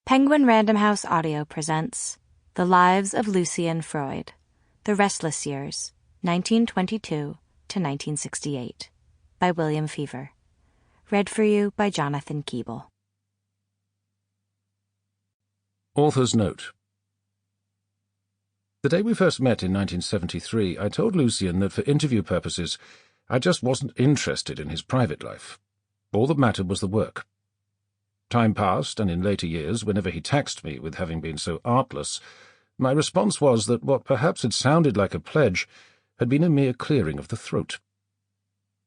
Penguin Random House Audio presents The Lives of Lucian Freud, The Restless Years, 1922 to 1968, by William Feaver. Read for you by Jonathan Keeble. Author's Note. The day we first met in 1973, I told Lucian that for interview purposes, I just wasn't interested in his private life. All that mattered was the work. Time passed, and in later years, whenever he taxed me with having been so artless, my response was that what perhaps had sounded like a pledge had been a mere clearing of the throat.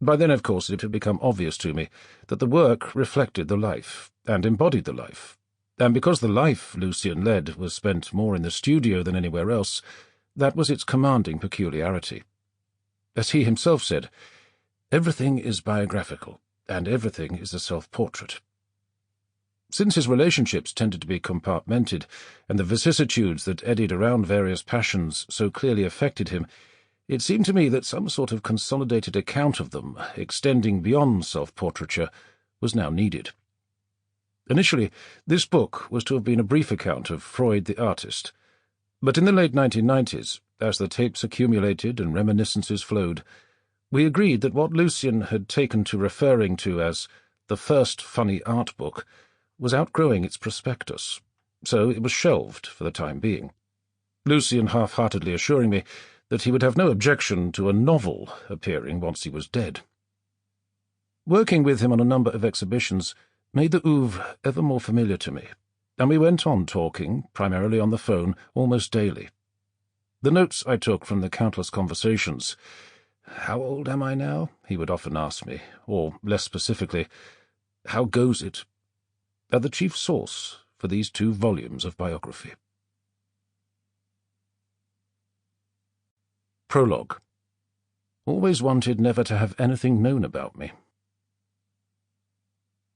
By then, of course, it had become obvious to me that the work reflected the life, and embodied the life, and because the life Lucian led was spent more in the studio than anywhere else, that was its commanding peculiarity. As he himself said, everything is biographical, and everything is a self-portrait. Since his relationships tended to be compartmented, and the vicissitudes that eddied around various passions so clearly affected him, it seemed to me that some sort of consolidated account of them, extending beyond self-portraiture, was now needed. Initially, this book was to have been a brief account of Freud the artist, but in the late 1990s, as the tapes accumulated and reminiscences flowed, we agreed that what Lucian had taken to referring to as the first funny art book was outgrowing its prospectus, so it was shelved for the time being, Lucian half-heartedly assuring me that he would have no objection to a novel appearing once he was dead. Working with him on a number of exhibitions made the oeuvre ever more familiar to me, and we went on talking, primarily on the phone, almost daily. The notes I took from the countless conversations— "How old am I now?" he would often ask me, or, less specifically, "How goes it?" are the chief source for these 2 volumes of biography. Prologue. Always wanted never to have anything known about me.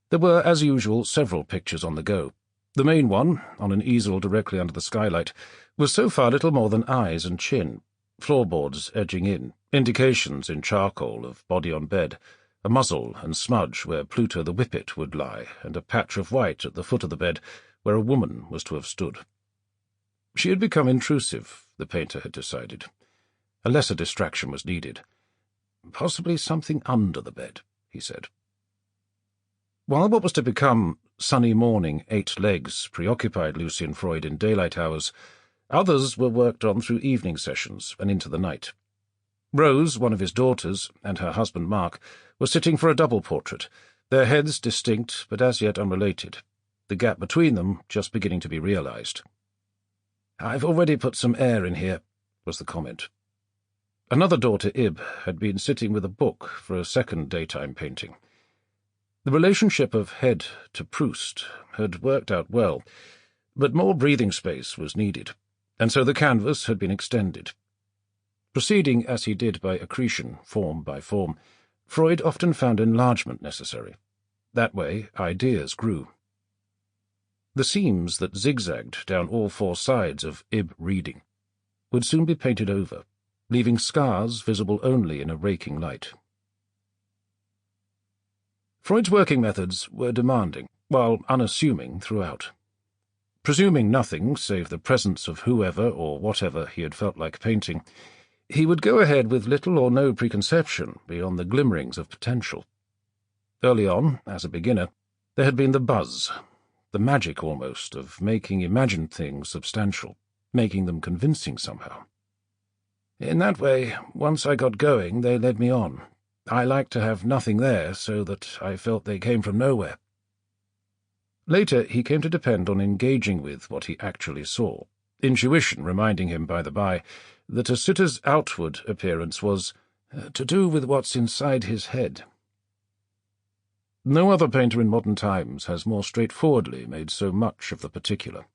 There were, as usual, several pictures on the go. The main one, on an easel directly under the skylight, was so far little more than eyes and chin, floorboards edging in, indications in charcoal of body on bed, a muzzle and smudge where Pluto the Whippet would lie, and a patch of white at the foot of the bed where a woman was to have stood. She had become intrusive, the painter had decided. A lesser distraction was needed. Possibly something under the bed, he said. While what was to become sunny morning 8 legs preoccupied Lucian Freud in daylight hours, others were worked on through evening sessions and into the night. Rose, one of his daughters, and her husband Mark, were sitting for a double portrait, their heads distinct but as yet unrelated, the gap between them just beginning to be realized. "I've already put some air in here," was the comment. Another daughter, Ib, had been sitting with a book for a second daytime painting. The relationship of head to Proust had worked out well, but more breathing space was needed, and so the canvas had been extended. Proceeding as he did by accretion, form by form, Freud often found enlargement necessary. That way, ideas grew. The seams that zigzagged down all 4 sides of Ib reading would soon be painted over, leaving scars visible only in a raking light. Freud's working methods were demanding, while unassuming throughout. Presuming nothing save the presence of whoever or whatever he had felt like painting, he would go ahead with little or no preconception beyond the glimmerings of potential. Early on, as a beginner, there had been the buzz, the magic almost, of making imagined things substantial, making them convincing somehow. In that way, once I got going, they led me on. I liked to have nothing there, so that I felt they came from nowhere. Later, he came to depend on engaging with what he actually saw, intuition reminding him, by the by, that a sitter's outward appearance was to do with what's inside his head. No other painter in modern times has more straightforwardly made so much of the particular.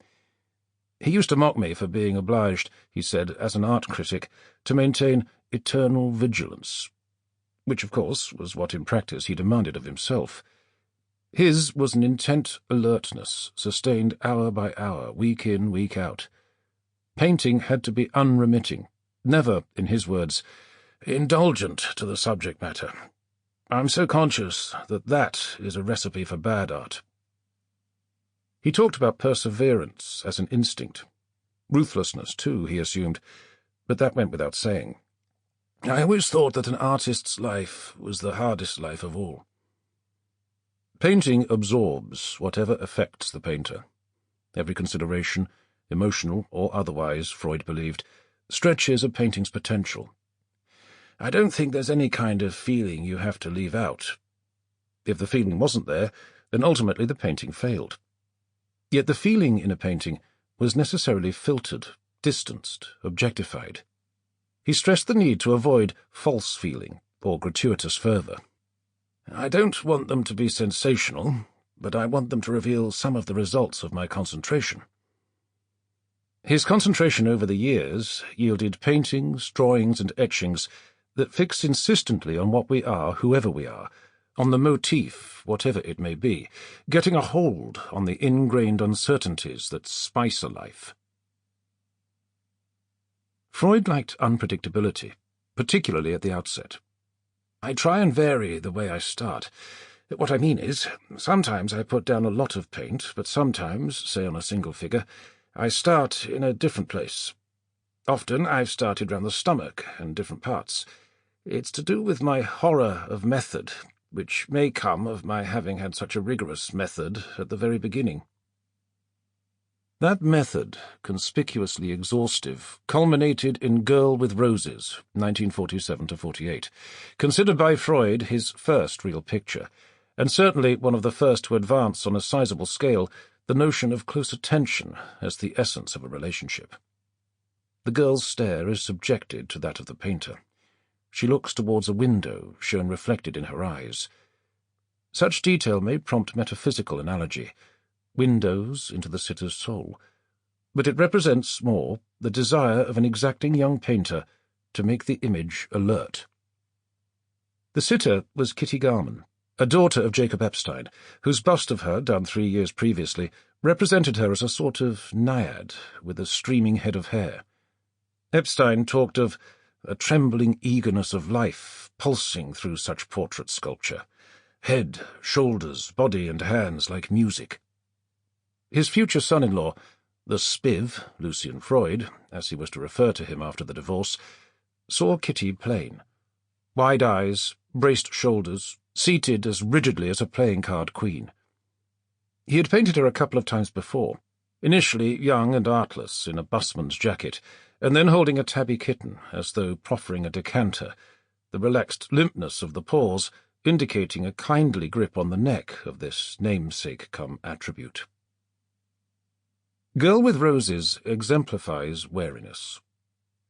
He used to mock me for being obliged, he said, as an art critic, to maintain eternal vigilance, which, of course, was what in practice he demanded of himself. His was an intent alertness, sustained hour by hour, week in, week out. Painting had to be unremitting, never, in his words, indulgent to the subject matter. I'm so conscious that that is a recipe for bad art. He talked about perseverance as an instinct. Ruthlessness, too, he assumed, but that went without saying. I always thought that an artist's life was the hardest life of all. Painting absorbs whatever affects the painter. Every consideration, emotional or otherwise, Freud believed, stretches a painting's potential. I don't think there's any kind of feeling you have to leave out. If the feeling wasn't there, then ultimately the painting failed. Yet the feeling in a painting was necessarily filtered, distanced, objectified. He stressed the need to avoid false feeling or gratuitous fervour. I don't want them to be sensational, but I want them to reveal some of the results of my concentration. His concentration over the years yielded paintings, drawings, and etchings that fix insistently on what we are, whoever we are, on the motif, whatever it may be, getting a hold on the ingrained uncertainties that spice a life. Freud liked unpredictability, particularly at the outset. I try and vary the way I start. What I mean is, sometimes I put down a lot of paint, but sometimes, say on a single figure, I start in a different place. Often I've started round the stomach and different parts. It's to do with my horror of method, which may come of my having had such a rigorous method at the very beginning. That method, conspicuously exhaustive, culminated in Girl with Roses, 1947–48, considered by Freud his first real picture, and certainly one of the first to advance on a sizable scale the notion of close attention as the essence of a relationship. The girl's stare is subjected to that of the painter. She looks towards a window, shown reflected in her eyes. Such detail may prompt metaphysical analogy, windows into the sitter's soul, but it represents more the desire of an exacting young painter to make the image alert. The sitter was Kitty Garman, a daughter of Jacob Epstein, whose bust of her, done 3 years previously, represented her as a sort of naiad with a streaming head of hair. Epstein talked of a trembling eagerness of life pulsing through such portrait sculpture, head, shoulders, body, and hands like music. His future son-in-law, the spiv, Lucian Freud, as he was to refer to him after the divorce, saw Kitty plain. Wide eyes, braced shoulders, seated as rigidly as a playing-card queen. He had painted her a couple of times before, initially young and artless in a busman's jacket, and then holding a tabby kitten as though proffering a decanter, the relaxed limpness of the paws indicating a kindly grip on the neck of this namesake-come-attribute. Girl with Roses exemplifies wariness.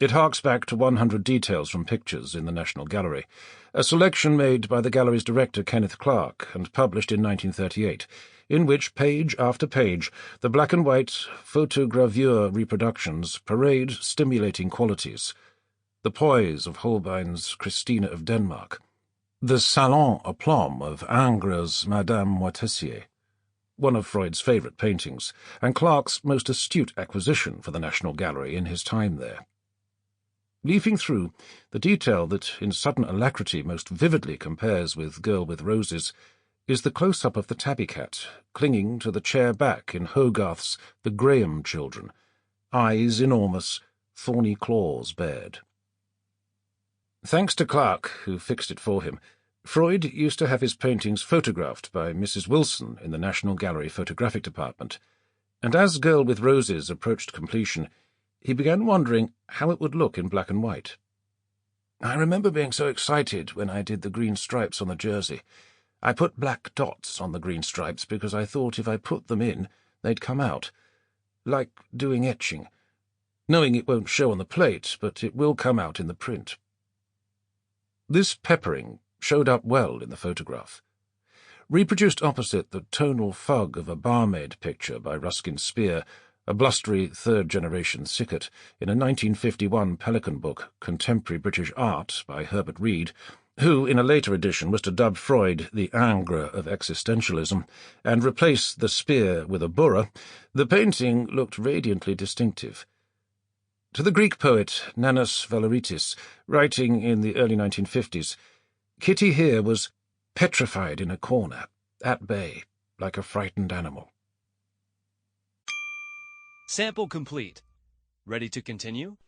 It harks back to 100 details from pictures in the National Gallery, a selection made by the gallery's director Kenneth Clark and published in 1938, in which, page after page, the black-and-white photogravure reproductions parade stimulating qualities. The poise of Holbein's Christina of Denmark, the salon aplomb of Ingres' Madame Moitessier, one of Freud's favourite paintings, and Clark's most astute acquisition for the National Gallery in his time there. Leafing through, the detail that in sudden alacrity most vividly compares with Girl with Roses is the close-up of the tabby cat, clinging to the chair back in Hogarth's The Graham Children, eyes enormous, thorny claws bared. Thanks to Clark, who fixed it for him, Freud used to have his paintings photographed by Mrs. Wilson in the National Gallery Photographic Department, and as Girl with Roses approached completion, he began wondering how it would look in black and white. I remember being so excited when I did the green stripes on the jersey. I put black dots on the green stripes because I thought if I put them in, they'd come out. Like doing etching. Knowing it won't show on the plate, but it will come out in the print. This peppering showed up well in the photograph. Reproduced opposite the tonal fug of a barmaid picture by Ruskin Spear, a blustery third-generation Sickert, in a 1951 Pelican book, Contemporary British Art, by Herbert Reed, who, in a later edition, was to dub Freud the Ingres of existentialism, and replace the spear with a burra, the painting looked radiantly distinctive. To the Greek poet Nanos Valeritis, writing in the early 1950s, Kitty here was petrified in a corner, at bay, like a frightened animal. Sample complete. Ready to continue?